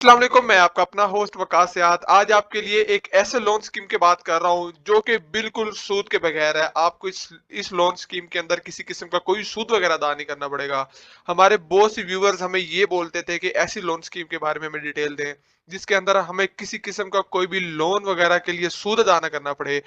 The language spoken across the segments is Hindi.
अस्सलाम वालेकुम, मैं आपका अपना होस्ट वकास सियाद। आज आपके लिए एक ऐसे लोन स्कीम की बात कर रहा हूँ जो कि बिल्कुल सूद के बगैर है। आपको इस लोन स्कीम के अंदर किसी किस्म का कोई सूद वगैरह अदा नहीं करना पड़ेगा। हमारे बहुत सी व्यूअर्स हमें ये बोलते थे कि ऐसी लोन स्कीम के बारे में हमें डिटेल दें जिसके अंदर हमें किसी किस्म का कोई भी लोन वगैरह के लिए सूद अदा ना करना पड़े।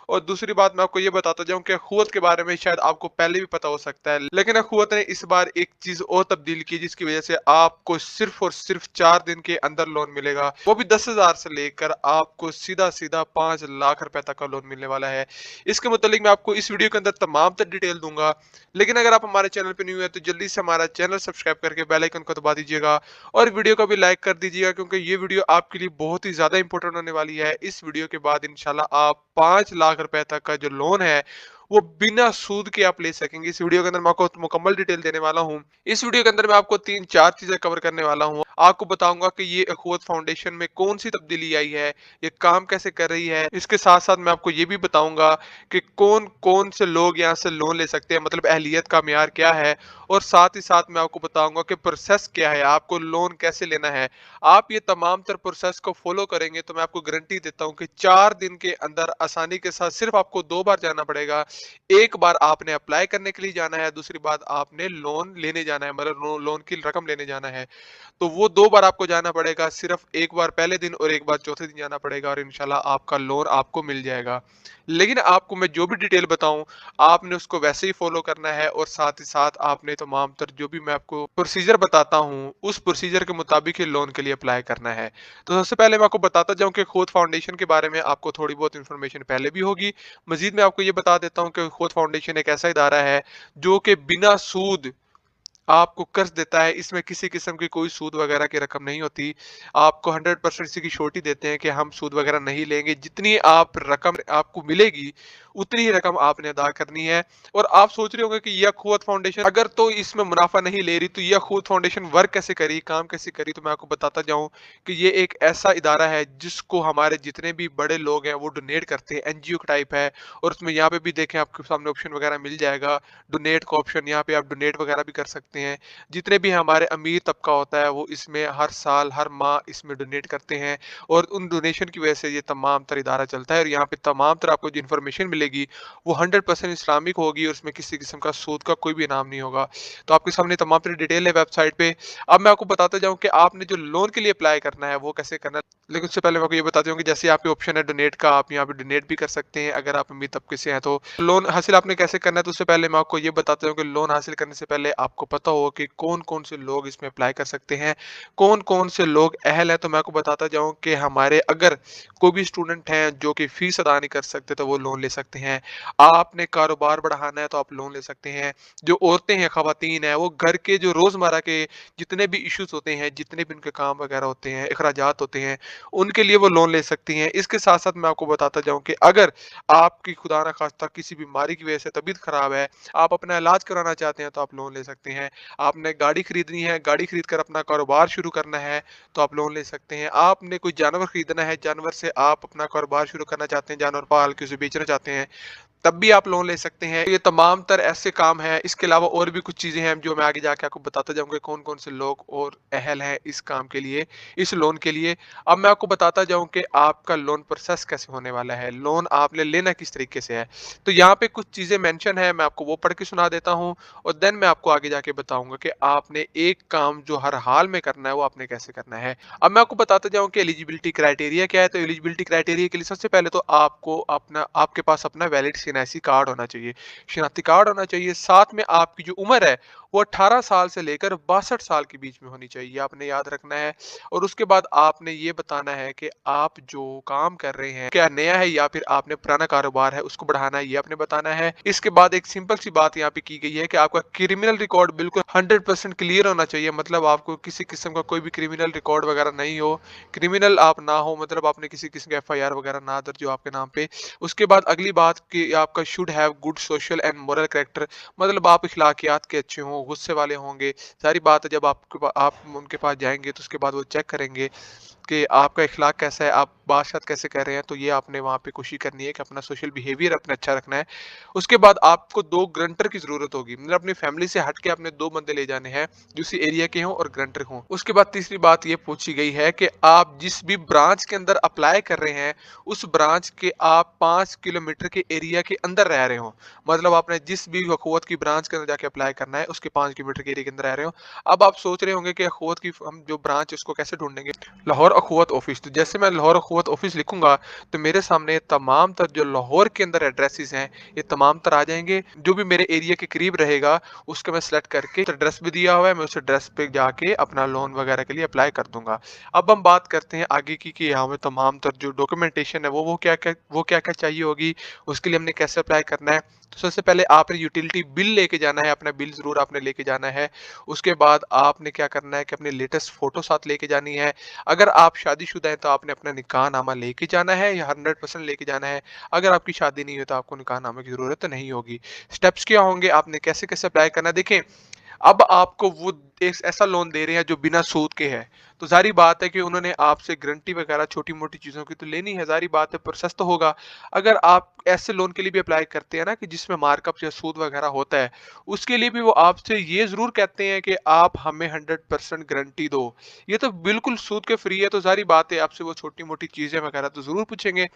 और दूसरी बात मैं आपको ये बताता जाऊं कि अखुवत के बारे में शायद आपको पहले भी पता हो सकता है, लेकिन अखुवत ने इस बार एक चीज और तब्दील की जिसकी वजह से आपको सिर्फ और सिर्फ 4 दिन के अंदर लोन मिलेगा, वो भी 10,000 से लेकर आपको सीधा सीधा 5 लाख रुपए तक का लोन मिलने वाला है। इसके मुतालिक मैं आपको इस वीडियो के अंदर तमाम तर डिटेल दूंगा। लेकिन अगर आप हमारे चैनल पे न्यू है तो जल्दी से हमारा चैनल सब्सक्राइब करके बेल आइकन को दबा दीजिएगा और वीडियो को भी लाइक कर दीजिएगा, क्योंकि ये वीडियो आपके लिए बहुत ही ज्यादा इंपॉर्टेंट होने वाली है। इस वीडियो के बाद इंशाल्लाह आप 5 लाख रुपए तक का जो लोन है वो बिना सूद के आप ले सकेंगे। इस वीडियो के अंदर मैं आपको मुकम्मल डिटेल देने वाला हूँ। इस वीडियो के अंदर मैं आपको 3-4 चीजें कवर करने वाला हूँ। आपको बताऊंगा कि ये अखुवत फाउंडेशन में कौन सी तब्दीली आई है, ये काम कैसे कर रही है। इसके साथ साथ मैं आपको ये भी बताऊंगा कि कौन कौन से लोग यहाँ से लोन ले सकते हैं, मतलब अहलियत का मियार क्या है। और साथ ही साथ मैं आपको बताऊंगा कि प्रोसेस क्या है, आपको लोन कैसे लेना है। आप ये तमाम तर प्रोसेस को फॉलो करेंगे तो मैं आपको गारंटी देता हूँ कि 4 दिन के अंदर आसानी के साथ सिर्फ आपको 2 बार जाना पड़ेगा। एक बार आपने अप्लाई करने के लिए जाना है, दूसरी बात आपने लोन लेने जाना है, मतलब लोन की रकम लेने जाना है। तो वो 2 बार आपको जाना पड़ेगा, सिर्फ एक बार पहले दिन और एक बार चौथे दिन जाना पड़ेगा और इंशाल्लाह आपका लोन आपको मिल जाएगा। लेकिन आपको मैं जो भी डिटेल बताऊं आपने उसको वैसे ही फॉलो करना है और साथ ही साथ आपने तमाम तर जो भी मैं आपको प्रोसीजर बताता हूं उस प्रोसीजर के मुताबिक ही लोन के लिए अप्लाई करना है। तो सबसे पहले मैं आपको बताता जाऊं कि खुद फाउंडेशन के बारे में आपको थोड़ी बहुत इन्फॉर्मेशन पहले भी होगी। मजीद मैं आपको ये बता देता हूं कि खुद फाउंडेशन एक ऐसा इदारा है जो कि बिना सूद आपको कर्ज देता है। इसमें किसी किस्म की कोई सूद वगैरह की रकम नहीं होती। आपको 100% इसकी श्योरिटी देते हैं कि हम सूद वगैरह नहीं लेंगे। जितनी आप रकम आपको मिलेगी उतनी ही रकम आपने अदा करनी है। और आप सोच रहे होंगे कि यह अखुवत फाउंडेशन अगर तो इसमें मुनाफा नहीं ले रही तो यह अखुवत फाउंडेशन वर्क कैसे करी, काम कैसे करी। तो मैं आपको बताता जाऊं कि ये एक ऐसा इदारा है जिसको हमारे जितने भी बड़े लोग हैं वो डोनेट करते हैं। एनजीओ का टाइप है और उसमें यहाँ पे भी देखें आपके सामने ऑप्शन वगैरह मिल जाएगा, डोनेट का ऑप्शन। यहाँ पे आप डोनेट वगैरह भी कर सकते हैं। जितने भी हमारे अमीर तबका होता है वो इसमें हर साल हर माह इसमें डोनेट करते हैं और उन डोनेशन की वजह से ये तमाम तर इदारा चलता है। और यहाँ पे तमाम तर आपको जो इन्फॉर्मेशन मिलेगी वो 100% इस्लामिक होगी और उसमें किसी किस्म का सूद का कोई भी इनाम नहीं होगा। तो आपके सामने तमाम तर डिटेल है वेबसाइट पे। अब मैं आपको बताता जाऊँ कि आपने जो लोन के लिए अप्लाई करना है वो कैसे करना है। लेकिन उससे पहले मैं आपको ये बताता हूँ कि जैसे यहाँ पे ऑप्शन है डोनेट का, आप यहाँ पे डोनेट भी कर सकते हैं अगर आप अमीर तबके से हैं। तो लोन हासिल आपने कैसे करना है, तो उससे पहले मैं आपको ये बताता हूँ कि लोन हासिल करने से पहले आपको पता हो कि कौन कौन से लोग इसमें अप्लाई कर सकते हैं, कौन कौन से लोग अहल है। तो मैं आपको बताता जाऊँ कि हमारे अगर कोई भी स्टूडेंट हैं जो कि फीस अदा नहीं कर सकते तो वो लोन ले सकते हैं। आपने कारोबार बढ़ाना है तो आप लोन ले सकते हैं। जो औरतें हैं, खवातीन हैं, वो घर के जो रोजमर्रा के जितने भी इश्यूज होते हैं, जितने भी उनके काम वगैरह होते हैं, अखराजात होते हैं, उनके लिए वो लोन ले सकती हैं। इसके साथ साथ मैं आपको बताता जाऊँ कि अगर आपकी खुदा ना खास्ता किसी बीमारी की वजह से तबीयत खराब है, आप अपना इलाज कराना चाहते हैं तो आप लोन ले सकते हैं। आपने गाड़ी खरीदनी है, गाड़ी खरीद कर अपना कारोबार शुरू करना है तो आप लोन ले सकते हैं। आपने कोई जानवर खरीदना है, जानवर से आप अपना कारोबार शुरू करना चाहते हैं, जानवर पाल के उसे बेचना चाहते हैं, तब भी आप लोन ले सकते हैं। ये तमाम तर ऐसे काम हैं। इसके अलावा और भी कुछ चीज़ें हैं जो मैं आगे जाके आपको बताता जाऊँगा कौन-कौन से लोग और अहल हैं इस काम के लिए, इस लोन के लिए। अब मैं आपको बताता जाऊँ कि आपका लोन प्रोसेस कैसे होने वाला है, लोन आपने लेना किस तरीके से है। तो यहाँ पे कुछ चीज़ें मेंशन है, मैं आपको वो पढ़ के सुना देता हूँ और देन मैं आपको आगे जाके बताऊँगा कि आपने एक काम जो हर हाल में करना है वो आपने कैसे करना है। अब मैं आपको बताता जाऊँ कि एलिजिबिलिटी क्राइटेरिया क्या है। तो एलिजिबिलिटी क्राइटेरिया के लिए सबसे पहले तो आपको अपना आपके पास अपना वैलिड एनआईसी कार्ड होना चाहिए, शनाख्ती कार्ड होना चाहिए। साथ में आपकी जो उम्र है वो 18 साल से लेकर 62 साल के बीच में होनी चाहिए, आपने याद रखना है। और उसके बाद आपने ये बताना है कि आप जो काम कर रहे हैं क्या नया है या फिर आपने पुराना कारोबार है उसको बढ़ाना है, ये आपने बताना है। इसके बाद एक सिंपल सी बात यहाँ पे की गई है कि आपका क्रिमिनल रिकॉर्ड बिल्कुल 100% क्लियर होना चाहिए, मतलब आपको किसी किस्म का कोई भी क्रिमिनल रिकॉर्ड वगैरह नहीं हो, क्रिमिनल आप ना हो, मतलब आपने किसी किस्म का एफआईआर वगैरह ना दर्ज हो आपके नाम पे। उसके बाद अगली बात कि आपका should have good social and moral character, मतलब आप इखलाकियात के अच्छे हों, वो गुस्से वाले होंगे। ज़ाहिर बात है जब आप उनके पास जाएँगे तो उसके बाद वो चेक करेंगे कि आपका इखलाक कैसा है, आप बात-शात कैसे कर रहे हैं, तो ये आपने वहाँ पे कोशिश करनी है कि अपना सोशल बिहेवियर अपना अच्छा रखना है। उसके बाद आपको 2 ग्रंटर की ज़रूरत होगी, मतलब अपनी फैमिली से हट के आपने 2 बंदे ले जाने हैं, जो उसी एरिया के हों और ग्रंटर हों। उसके बाद तीसरी बात ये पूछी गई है कि आप जिस भी ब्रांच के अंदर अप्लाई कर रहे हैं, उस ब्रांच के आप 5 किलोमीटर के एरिया के अंदर रह रहे हों। मतलब आपने जिस भी अख़ुवत की ब्रांच के अंदर जाके अप्लाई करना है, उसके 5 किलोमीटर के एरिया के अंदर रह रहे हो। अब आप सोच रहे होंगे कि अख़ुवत की हम जो ब्रांच है उसको कैसे ढूँढेंगे? लाहौर अख़ुवत ऑफिस, तो जैसे मैं लाहौर अख़ुवत ऑफिस लिखूंगा तो मेरे सामने तमाम तर जो लाहौर के अंदर एड्रेसेस हैं ये तमाम तर आ जाएंगे। जो भी मेरे एरिया के करीब रहेगा उसको मैं सेलेक्ट करके एड्रेस भी दिया हुआ है, मैं उस एड्रेस पे जाके अपना लोन वगैरह के लिए अप्लाई कर दूंगा। अब हम बात करते हैं आगे की कि हमें तमाम तर जो डॉक्यूमेंटेशन है वो क्या क्या चाहिए होगी, उसके लिए हमने कैसे अप्लाई करना है। तो सबसे पहले आपने यूटिलिटी बिल लेके जाना है, अपना बिल जरूर आपने लेके जाना है। उसके बाद आपने क्या करना है कि अपनी लेटेस्ट फोटो साथ लेके जानी है। अगर आप शादीशुदा हैं तो आपने अपना निकाहनामा लेके जाना है या 100% लेके जाना है। अगर आपकी शादी नहीं है तो आपको निकाहनामे की ज़रूरत नहीं होगी। स्टेप्स क्या होंगे, आपने कैसे-कैसे अप्लाई करना है? देखें, अब आपको वो एक ऐसा लोन दे रहे हैं जो बिना सूद के है। तो ज़ाहिर बात है कि उन्होंने आपसे गारंटी वगैरह छोटी-मोटी चीज़ों की तो लेनी है, ज़ाहिर बात है प्रोसेस तो होगा। अगर आप ऐसे लोन के लिए भी अप्लाई करते हैं ना कि जिसमें मार्कअप या सूद वगैरह होता है, उसके लिए भी वो आपसे ये ज़रूर कहते हैं कि आप हमें 100% गारंटी दो। ये तो बिल्कुल सूद के फ्री है, तो ज़ाहिर बात है आपसे वो छोटी-मोटी चीज़ें वगैरह तो ज़रूर पूछेंगे।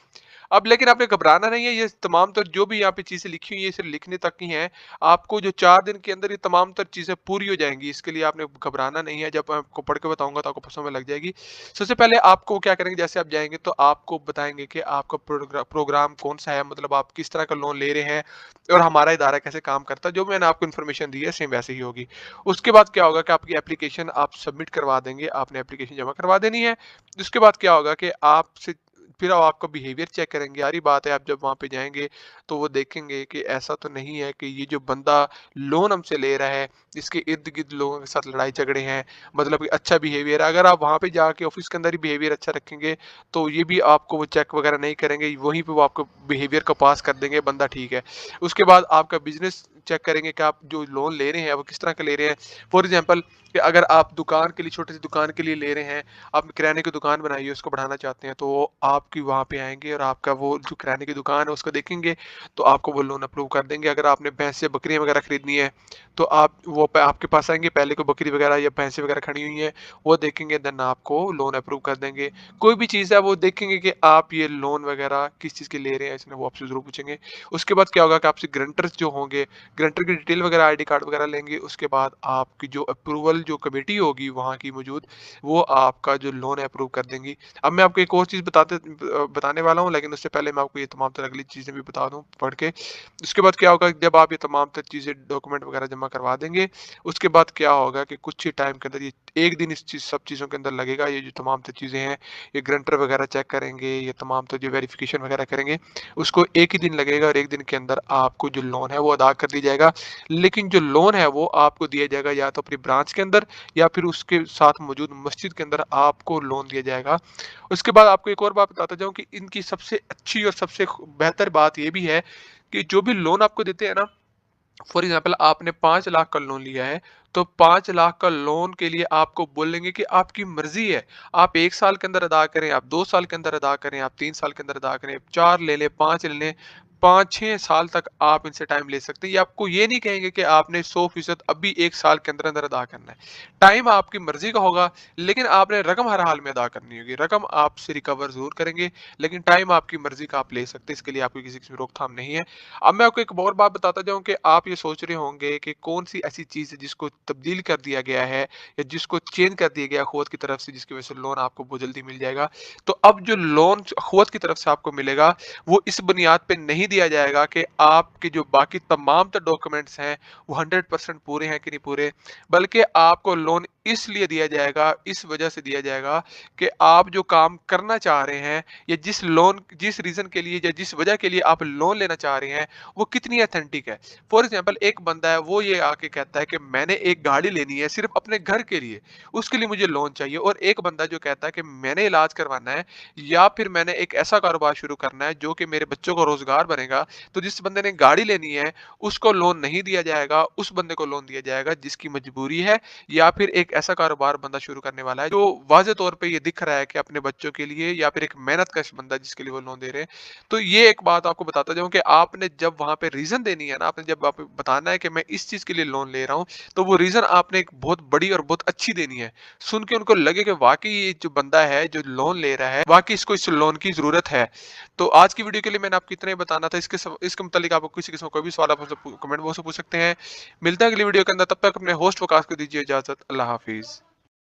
अब लेकिन आपने घबराना नहीं है, ये तमाम तर जो भी यहाँ पे चीज़ें लिखी हुई हैं, ये सिर्फ़ लिखने तक ही हैं। आपको जो 4 दिन के अंदर ये तमाम तर चीज़ें पूरी हो जाएँगी, इसके लिए आपने घबराना नहीं है। जब मैं आपको पढ़ के बताऊँगा तो आपको समझ लग जाएगी। सबसे पहले आपको क्या करेंगे, जैसे आप जाएँगे तो आपको बताएँगे कि आपका प्रोग्राम कौन-सा है, मतलब आप किस तरह का लोन ले रहे हैं और हमारा इदारा कैसे काम करता है। जो मैंने आपको इन्फॉर्मेशन दी है, सेम वैसे ही होगी। उसके बाद क्या होगा कि आपकी एप्लीकेशन आप सबमिट करवा देंगे, आपने एप्लीकेशन जमा करवा देनी है। उसके बाद क्या होगा कि आपसे फिर वो आपका बिहेवियर चेक करेंगे। यारी बात है, आप जब वहाँ पे जाएँगे तो वो देखेंगे कि ऐसा तो नहीं है कि ये जो बंदा लोन हमसे ले रहा है, इसके इर्द-गिर्द लोगों के साथ लड़ाई झगड़े हैं, मतलब कि अच्छा बिहेवियर है। अगर आप वहाँ पे जाके ऑफ़िस के अंदर ही बिहेवियर अच्छा रखेंगे, तो ये भी आपको वो चेक वगैरह नहीं करेंगे, वहीं पे वो आपको बिहेवियर को पास कर देंगे, बंदा ठीक है। उसके बाद आपका बिज़नेस चेक करेंगे कि आप जो लोन ले रहे हैं, वो किस तरह का ले रहे हैं। फॉर एग्ज़ाम्पल कि अगर आप दुकान के लिए छोटी-सी दुकान के लिए ले रहे हैं, आप किराने की दुकान बनाई है, उसको बढ़ाना चाहते हैं, तो वो आपकी वहाँ पे आएँगे और आपका वो जो किराने की दुकान है, उसको देखेंगे, तो आपको वो लोन अप्रूव कर देंगे। अगर आपने भैंसें, बकरियाँ वगैरह खरीदनी है, तो आप वो प आपके पास आएँगे, पहले कोई बकरी वगैरह या भैंसें वगैरह खड़ी हुई हैं, वो देखेंगे, देन आपको लोन अप्रूव कर देंगे। कोई भी चीज़ है, वो देखेंगे कि आप ये लोन वगैरह किस चीज़ के ले रहे हैं, इसमें वो आपसे ज़रूर पूछेंगे। उसके बाद क्या होगा कि आपसे गारंटर्स जो होंगे, गारंटर की डिटेल वगैरह, आईडी कार्ड वगैरह लेंगे। उसके बाद आपकी जो अप्रूवल जो कमेटी होगी वहाँ की मौजूद, वो आपका जो लोन है अप्रूव कर देंगी। अब मैं आपको एक और चीज़ बताने वाला हूँ, लेकिन उससे पहले मैं आपको ये तमाम तरह अगली चीज़ें भी बता दूँ पढ़ के। उसके बाद क्या होगा, जब आप ये तमाम तर चीज़ें डॉक्यूमेंट वगैरह जमा करवा देंगे, उसके बाद क्या होगा कि कुछ ही टाइम के अंदर, ये 1 दिन इस चीज़ सब चीज़ों के अंदर लगेगा। ये जो तमाम तर चीज़ें हैं, ये गारंटर वगैरह चेक करेंगे, ये तमाम तर जो वेरिफ़िकेशन वगैरह करेंगे, उसको 1 ही दिन लगेगा और 1 दिन के अंदर आपको जो लोन है वो अदा कर दी जाएगा। लेकिन जो लोन है वो आपको दिया जाएगा या तो अपनी ब्रांच के अंदर या फिर उसके साथ मौजूद मस्जिद के अंदर आपको लोन दिया जाएगा। उसके बाद आपको एक और बात बताता जाऊँ कि इनकी सबसे अच्छी और सबसे बेहतर बात ये भी है कि जो भी लोन आपको देते हैं ना, फॉर एग्जाम्पल आपने 5 लाख का लोन लिया है, तो 5 लाख का लोन के लिए आपको बोलेंगे कि आपकी मर्जी है, आप 1 साल के अंदर अदा करें, आप 2 साल के अंदर अदा करें, आप 3 साल के अंदर अदा करें, 4 ले लें, 5 ले लें, 5-6 साल तक आप इनसे टाइम ले सकते हैं। ये आपको ये नहीं कहेंगे कि आपने 100% अभी 1 साल के अंदर अंदर अदा करना है। टाइम आपकी मर्जी का होगा, लेकिन आपने रकम हर हाल में अदा करनी होगी। रकम आपसे रिकवर जरूर करेंगे, लेकिन टाइम आपकी मर्जी का आप ले सकते हैं, इसके लिए आपकी किसी की रोकथाम नहीं है। अब मैं आपको एक और बात बताता जाऊँ कि आप ये सोच रहे होंगे कि कौन-सी ऐसी चीज़ है जिसको तब्दील कर दिया गया है या जिसको चेंज कर दिया गया है अख़ुवत की तरफ से, जिसकी वज़ह से लोन आपको बहुत जल्दी मिल जाएगा। तो अब जो लोन अख़ुवत की तरफ से आपको मिलेगा, वो इस बुनियाद पे नहीं दिया जाएगा कि आपके जो बाकी तमाम तर डॉक्यूमेंट्स हैं, वो 100% पूरे हैं कि नहीं पूरे, बल्कि आपको लोन इसलिए दिया जाएगा, इस वजह से दिया जाएगा कि आप जो काम करना चाह रहे हैं या जिस रीज़न के लिए या जिस वजह के लिए आप लोन लेना चाह रहे हैं, वो कितनी ऑथेंटिक है। फॉर एग्ज़ाम्पल एक बंदा है, वो ये आके कहता है कि मैंने एक गाड़ी लेनी है सिर्फ़ अपने घर के लिए, उसके लिए मुझे लोन चाहिए। और एक बंदा जो कहता है कि मैंने इलाज करवाना है या फिर मैंने एक ऐसा कारोबार शुरू करना है जो कि मेरे बच्चों को रोज़गार बनेगा, तो जिस बंदे ने गाड़ी लेनी है उसको लोन नहीं दिया जाएगा, उस बंदे को लोन दिया जाएगा जिसकी मजबूरी है या फिर एक ऐसा कारोबार बंदा शुरू करने वाला है जो वाज़े तौर पे ये दिख रहा है कि अपने बच्चों के लिए या फिर एक मेहनतकश बंदा जिसके लिए वो लोन दे रहे हैं। तो ये एक बात आपको बताता जाऊँ कि आपने जब वहाँ पे रीज़न देनी है ना, आपने जब आप बताना है कि मैं इस चीज़ के लिए लोन ले रहा हूँ, तो वो रीज़न आपने एक बहुत बड़ी और बहुत अच्छी देनी है। सुन के उनको लगे कि वाक़ई ये जो बंदा है, जो लोन ले रहा है, वाक़ई इसको इस लोन की ज़रूरत है। तो आज की वीडियो के लिए मैंने आपको इतना ही बताना था। इसके मुतालिक आपको किसी किस्म का कोई भी सवाल आप मुझसे कमेंट बॉक्स में पूछ सकते हैं। मिलते हैं अगली वीडियो के अंदर, तब तक अपने होस्ट वकास को दीजिए इजाज़त। अल्लाह हाफ़िज़।